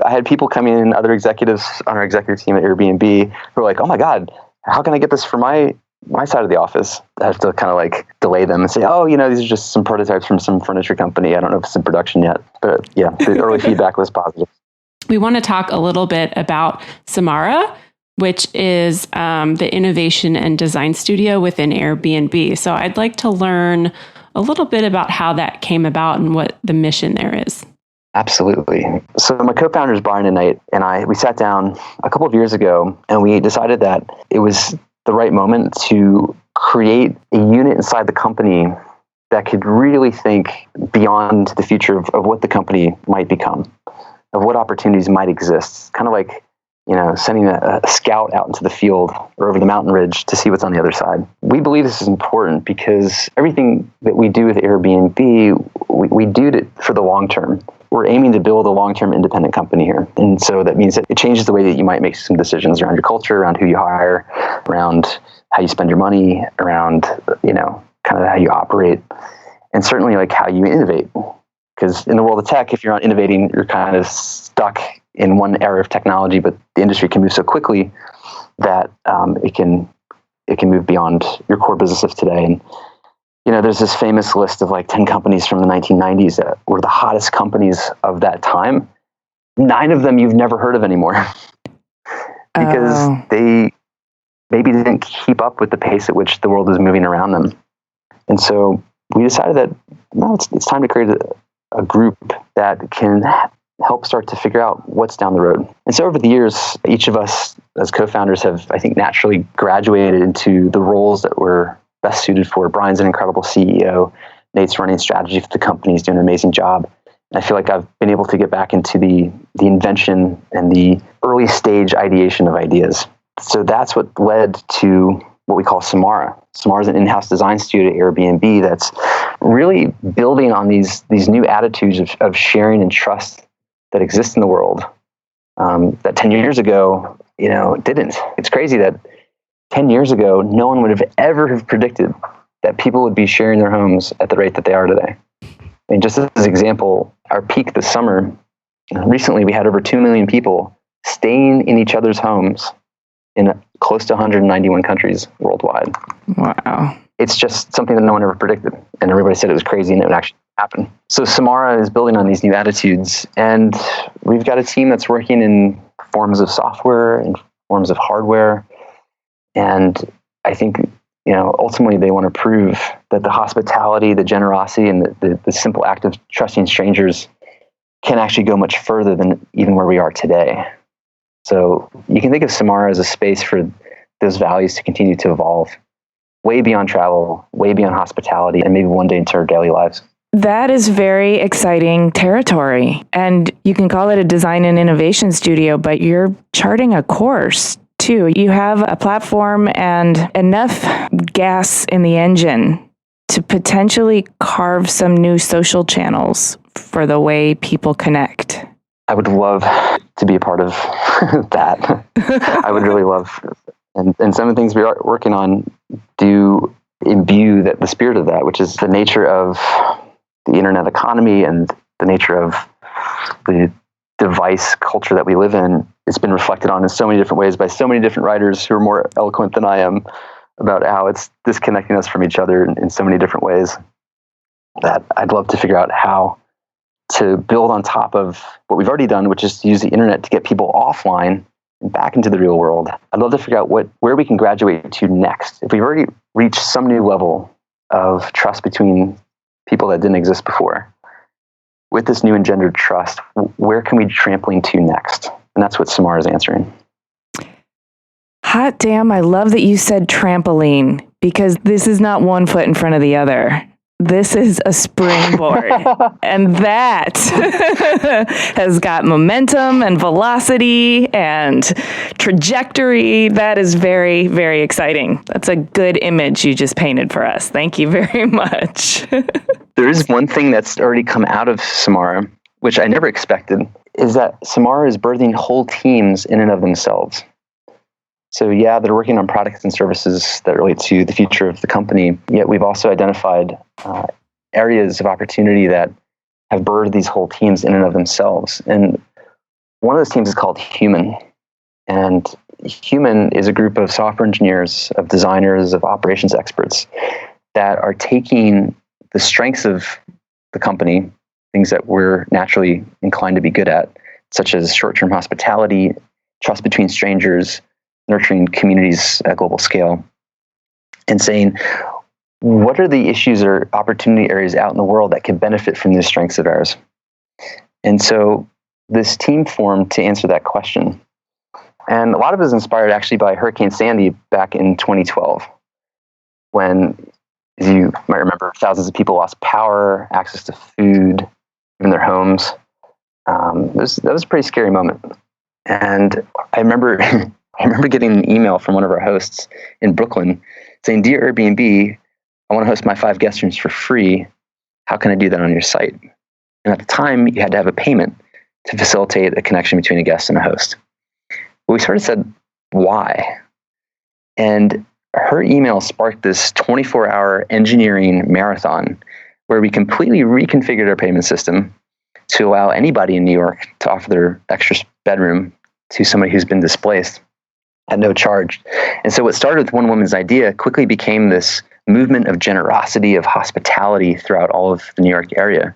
I had people come in, other executives on our executive team at Airbnb who were like, oh my God, how can I get this for my side of the office? I have to kind of like delay them and say, oh, these are just some prototypes from some furniture company. I don't know if it's in production yet. But yeah, the early feedback was positive. We want to talk a little bit about Samara, which is the innovation and design studio within Airbnb. So I'd like to learn a little bit about how that came about and what the mission there is. Absolutely. So my co-founders, Brian and Knight, and we sat down a couple of years ago, and we decided that it was the right moment to create a unit inside the company that could really think beyond the future of what the company might become, of what opportunities might exist. Kind of like, sending a scout out into the field or over the mountain ridge to see what's on the other side. We believe this is important because everything that we do with Airbnb, we do it for the long term. We're aiming to build a long-term independent company here. And so that means that it changes the way that you might make some decisions around your culture, around who you hire, around how you spend your money, around, kind of how you operate, and certainly like how you innovate. Because in the world of tech, if you're not innovating, you're kind of stuck in one area of technology, but the industry can move so quickly that it can move beyond your core business of today. And there's this famous list of like 10 companies from the 1990s that were the hottest companies of that time. 9 of them you've never heard of anymore because they maybe didn't keep up with the pace at which the world is moving around them. And so we decided that it's time to create a group that can help start to figure out what's down the road. And so over the years, each of us as co-founders have, I think, naturally graduated into the roles that we're best suited for. Brian's an incredible CEO. Nate's running strategy for the company. He's doing an amazing job. And I feel like I've been able to get back into the invention and the early stage ideation of ideas. So that's what led to what we call Samara. Samara is an in-house design studio at Airbnb that's really building on these new attitudes of sharing and trust that exist in the world that 10 years ago, didn't. It's crazy that 10 years ago, no one would have ever have predicted that people would be sharing their homes at the rate that they are today. And just as an example, our peak this summer, recently we had over 2 million people staying in each other's homes in close to 191 countries worldwide. Wow. It's just something that no one ever predicted. And everybody said it was crazy and it would actually happen. So Samara is building on these new attitudes. And we've got a team that's working in forms of software and forms of hardware. And I think, ultimately they want to prove that the hospitality, the generosity, and the simple act of trusting strangers can actually go much further than even where we are today. So you can think of Samara as a space for those values to continue to evolve way beyond travel, way beyond hospitality, and maybe one day into our daily lives. That is very exciting territory. And you can call it a design and innovation studio, but you're charting a course too. You have a platform and enough gas in the engine to potentially carve some new social channels for the way people connect. I would love to be a part of that. I would really love, and some of the things we are working on do imbue the spirit of that, which is the nature of the internet economy and the nature of the device culture that we live in. It's been reflected on in so many different ways by so many different writers who are more eloquent than I am about how it's disconnecting us from each other in so many different ways that I'd love to figure out how to build on top of what we've already done, which is to use the internet to get people offline and back into the real world. I'd love to figure out where we can graduate to next. If we've already reached some new level of trust between people that didn't exist before, with this new engendered trust, where can we trampoline to next? And that's what Samara is answering. Hot damn, I love that you said trampoline, because this is not one foot in front of the other. This is a springboard. And that has got momentum and velocity and trajectory. That is very, very exciting. That's a good image you just painted for us. Thank you very much. There is one thing that's already come out of Samara, which I never expected, is that Samara is birthing whole teams in and of themselves. So yeah, they're working on products and services that relate to the future of the company, yet we've also identified areas of opportunity that have birthed these whole teams in and of themselves. And one of those teams is called Human. And Human is a group of software engineers, of designers, of operations experts that are taking the strengths of the company, things that we're naturally inclined to be good at, such as short-term hospitality, trust between strangers, nurturing communities at global scale and saying, what are the issues or opportunity areas out in the world that can benefit from the strengths of ours? And so this team formed to answer that question. And a lot of it was inspired actually by Hurricane Sandy back in 2012, when, as you might remember, thousands of people lost power, access to food, even their homes. That was a pretty scary moment. And I remember getting an email from one of our hosts in Brooklyn saying, "Dear Airbnb, I want to host my 5 guest rooms for free. How can I do that on your site?" And at the time, you had to have a payment to facilitate a connection between a guest and a host. But we sort of said, why? And her email sparked this 24-hour engineering marathon where we completely reconfigured our payment system to allow anybody in New York to offer their extra bedroom to somebody who's been displaced at no charge. And so what started with one woman's idea quickly became this movement of generosity, of hospitality throughout all of the New York area.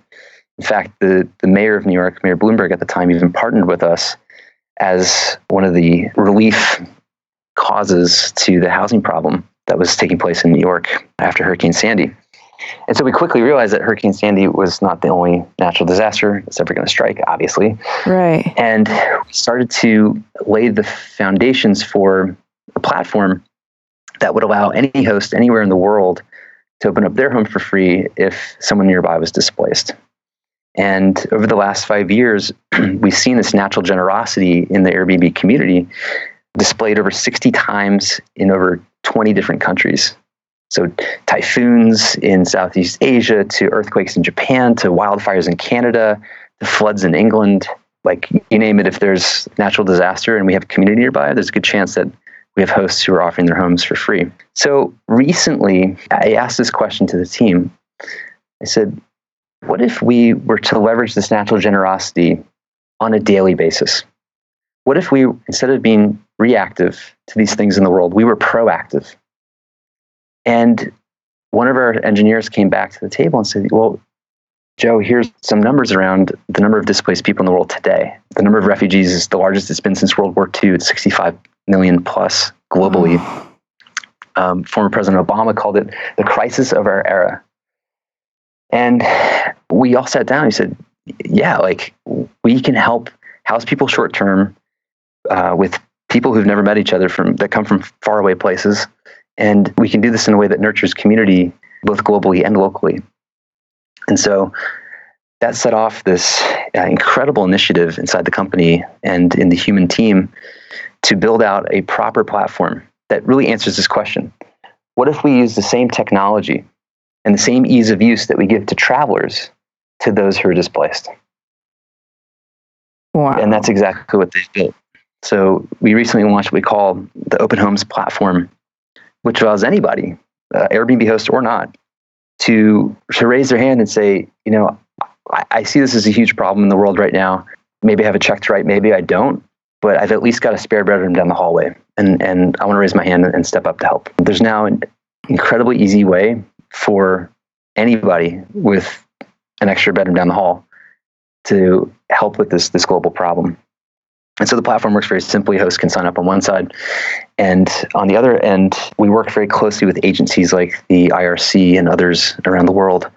In fact, the mayor of New York, Mayor Bloomberg at the time, even partnered with us as one of the relief causes to the housing problem that was taking place in New York after Hurricane Sandy. And so we quickly realized that Hurricane Sandy was not the only natural disaster that's ever going to strike, obviously. Right. And we started to lay the foundations for a platform that would allow any host anywhere in the world to open up their home for free if someone nearby was displaced. And over the last 5 years, we've seen this natural generosity in the Airbnb community displayed over 60 times in over 20 different countries. So typhoons in Southeast Asia, to earthquakes in Japan, to wildfires in Canada, to floods in England. Like, you name it, if there's natural disaster and we have a community nearby, there's a good chance that we have hosts who are offering their homes for free. So recently, I asked this question to the team. I said, what if we were to leverage this natural generosity on a daily basis? What if we, instead of being reactive to these things in the world, we were proactive? And one of our engineers came back to the table and said, well, Joe, here's some numbers around the number of displaced people in the world today. The number of refugees is the largest it's been since World War II. It's 65 million plus globally. Former President Obama called it the crisis of our era. And we all sat down and said, yeah, like, we can help house people short term with people who've never met each other that come from faraway places. And we can do this in a way that nurtures community both globally and locally. And so that set off this incredible initiative inside the company and in the human team to build out a proper platform that really answers this question. What if we use the same technology and the same ease of use that we give to travelers to those who are displaced? Wow. And that's exactly what they've built. So we recently launched what we call the Open Homes platform, which allows anybody, Airbnb host or not, to raise their hand and say, you know, I see this as a huge problem in the world right now. Maybe I have it checked right, maybe I don't, but I've at least got a spare bedroom down the hallway, and I want to raise my hand and step up to help. There's now an incredibly easy way for anybody with an extra bedroom down the hall to help with this global problem. And so the platform works very simply. Hosts can sign up on one side. And on the other end, we work very closely with agencies like the IRC and others around the world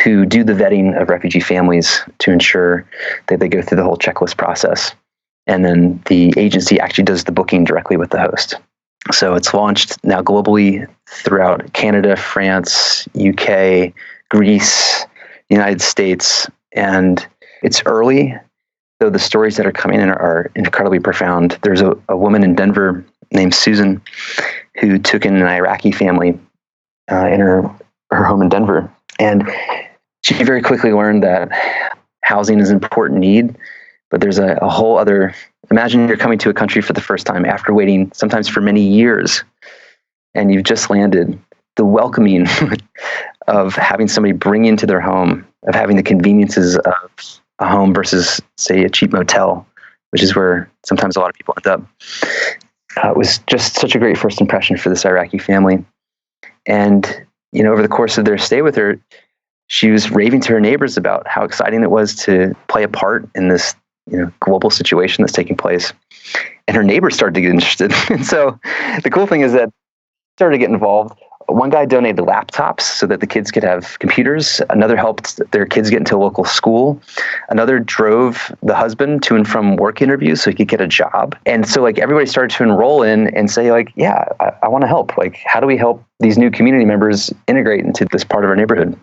who do the vetting of refugee families to ensure that they go through the whole checklist process. And then the agency actually does the booking directly with the host. So it's launched now globally throughout Canada, France, UK, Greece, United States. And it's early, though the stories that are coming in are incredibly profound. There's a woman in Denver named Susan who took in an Iraqi family in her home in Denver. And she very quickly learned that housing is an important need, but there's a whole other, imagine you're coming to a country for the first time after waiting sometimes for many years, and you've just landed. The welcoming of having somebody bring into their home, of having the conveniences of a home versus, say, a cheap motel, which is where sometimes a lot of people end up. It was just such a great first impression for this Iraqi family. And, you know, over the course of their stay with her, she was raving to her neighbors about how exciting it was to play a part in this global situation that's taking place. And her neighbors started to get interested. And so the cool thing is that started to get involved. One guy donated laptops so that the kids could have computers. Another helped their kids get into a local school. Another drove the husband to and from work interviews so he could get a job. And so everybody started to enroll in and say yeah, I want to help. How do we help these new community members integrate into this part of our neighborhood?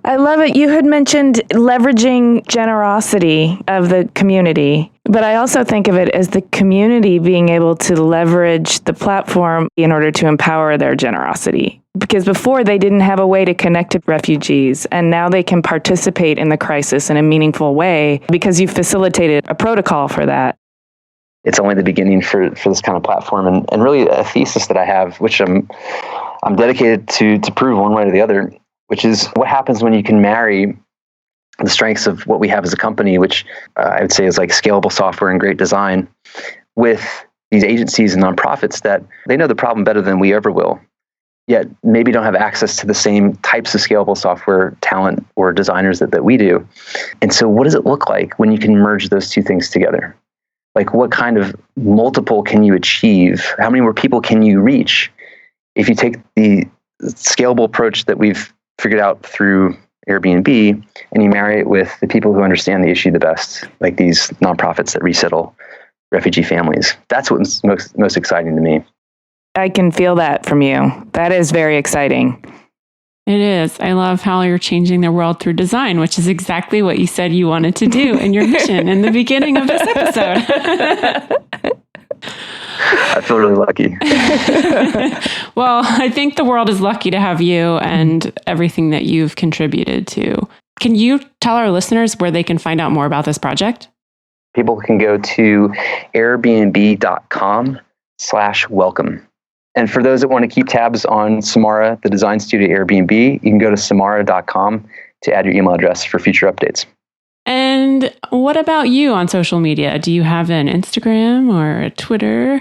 I love it. You had mentioned leveraging generosity of the community, but I also think of it as the community being able to leverage the platform in order to empower their generosity. Because before they didn't have a way to connect to refugees, and now they can participate in the crisis in a meaningful way because you facilitated a protocol for that. It's only the beginning for this kind of platform, and really a thesis that I have, which I'm dedicated to prove one way or the other, which is what happens when you can marry the strengths of what we have as a company, which I would say is scalable software and great design, with these agencies and nonprofits that they know the problem better than we ever will, yet maybe don't have access to the same types of scalable software talent or designers that we do. And so what does it look like when you can merge those two things together? What kind of multiple can you achieve? How many more people can you reach if you take the scalable approach that we've figured out through Airbnb and you marry it with the people who understand the issue the best, like these nonprofits that resettle refugee families? That's what's most exciting to me. I can feel that from you. That is very exciting. It is. I love how you're changing the world through design, which is exactly what you said you wanted to do in your mission in the beginning of this episode. I feel really lucky. Well, I think the world is lucky to have you and everything that you've contributed to. Can you tell our listeners where they can find out more about this project? People can go to airbnb.com/welcome. And for those that want to keep tabs on Samara, the design studio Airbnb, you can go to samara.com to add your email address for future updates. And what about you on social media? Do you have an Instagram or a Twitter?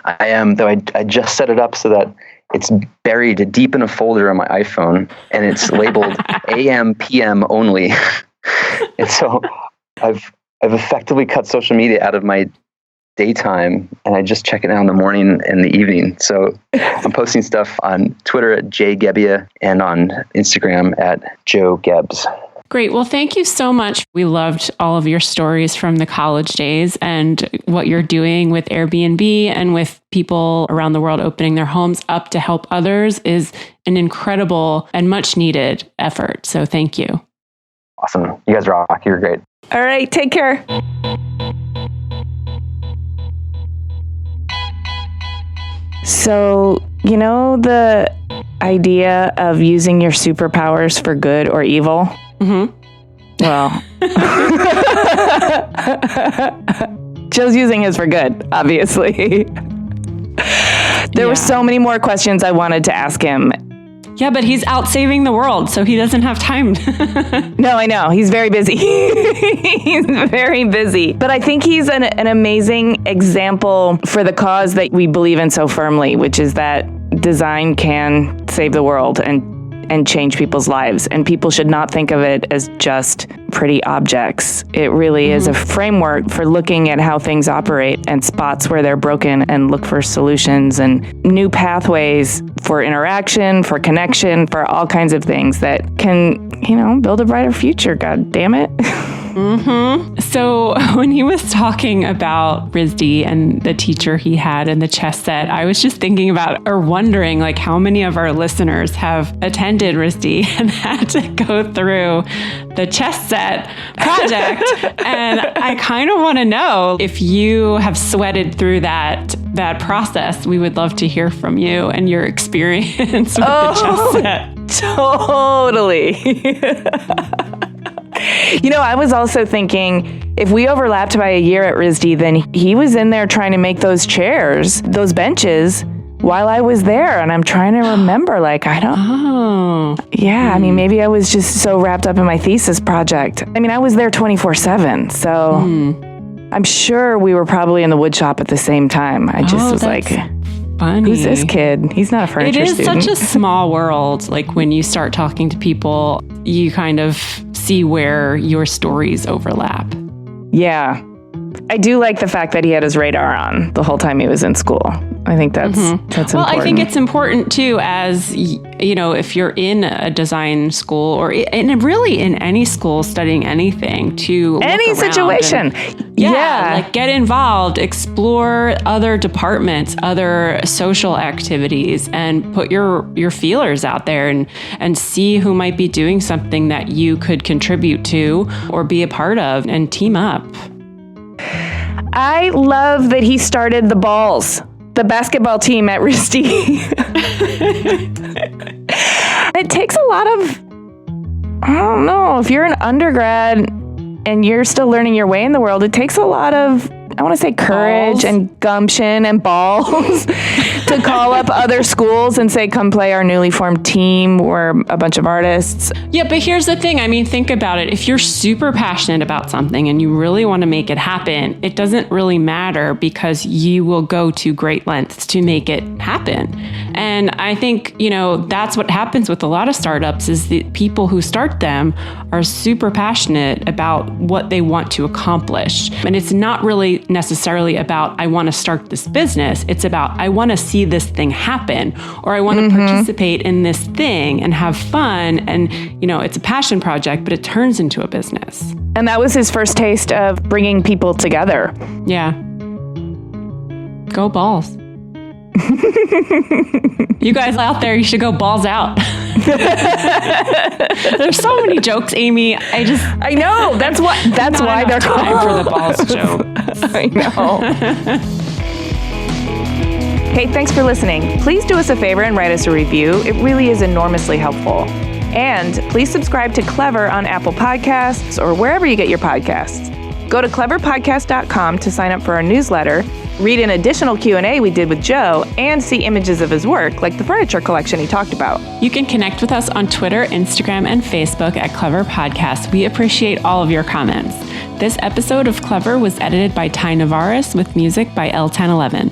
I am, though I just set it up so that it's buried deep in a folder on my iPhone, and it's labeled AM, PM only. And so I've effectively cut social media out of my daytime, and I just check it out in the morning and the evening. So I'm posting stuff on Twitter at Gebbia and on Instagram at Joe Gebbs. Great. Well, thank you so much. We loved all of your stories from the college days and what you're doing with Airbnb and with people around the world opening their homes up to help others is an incredible and much needed effort. So thank you. Awesome. You guys rock. You're great. All right. Take care. So, the idea of using your superpowers for good or evil? Mm-hmm. Well, Joe's using his for good, obviously. There were so many more questions I wanted to ask him. Yeah, but he's out saving the world, so he doesn't have time. No, I know. He's very busy. He's very busy. But I think he's an amazing example for the cause that we believe in so firmly, which is that design can save the world and change people's lives. And people should not think of it as just pretty objects. It really is a framework for looking at how things operate and spots where they're broken and look for solutions and new pathways for interaction, for connection, for all kinds of things that can, build a brighter future. God damn it. So when he was talking about RISD and the teacher he had in the chess set, I was just thinking about or wondering how many of our listeners have attended RISD and had to go through the chess set project. And I kind of want to know if you have sweated through that process. We would love to hear from you and your experience with the chess set. Totally. I was also thinking if we overlapped by a year at RISD, then he was in there trying to make those chairs, those benches while I was there. And I'm trying to remember, I don't. Oh. Yeah. I mean, maybe I was just so wrapped up in my thesis project. I mean, I was there 24/7. So I'm sure we were probably in the wood shop at the same time. I just was funny. Who's this kid? He's not a furniture student. It is such a small world. When you start talking to people, you kind of see where your stories overlap. Yeah. I do like the fact that he had his radar on the whole time he was in school. I think that's important. Well, I think it's important too, as you know, if you're in a design school or really in any school studying anything, to any situation. Like get involved, explore other departments, other social activities, and put your feelers out there and see who might be doing something that you could contribute to or be a part of, and team up. I love that he started the basketball team at RISD. It takes a lot of, I don't know, if you're an undergrad and you're still learning your way in the world, it takes a lot of, I want to say, courage and gumption and balls to call up other schools and say, come play our newly formed team. We're a bunch of artists. Yeah, but here's the thing. I mean, think about it. If you're super passionate about something and you really want to make it happen, it doesn't really matter, because you will go to great lengths to make it happen. And I think, you know, that's what happens with a lot of startups, is the people who start them are super passionate about what they want to accomplish. And it's not really necessarily about, I want to start this business. It's about, I want to see this thing happen, or I want to participate in this thing and have fun. And, you know, it's a passion project, but it turns into a business. And that was his first taste of bringing people together. Yeah. Go balls. You guys out there, you should go balls out. There's so many jokes, Amy. I know. That's why they're time for the balls joke. I know. Hey, thanks for listening. Please do us a favor and write us a review. It really is enormously helpful. And please subscribe to Clever on Apple Podcasts or wherever you get your podcasts. Go to cleverpodcast.com to sign up for our newsletter, read an additional Q&A we did with Joe, and see images of his work, like the furniture collection he talked about. You can connect with us on Twitter, Instagram, and Facebook at Clever Podcast. We appreciate all of your comments. This episode of Clever was edited by Ty Navarez with music by L1011.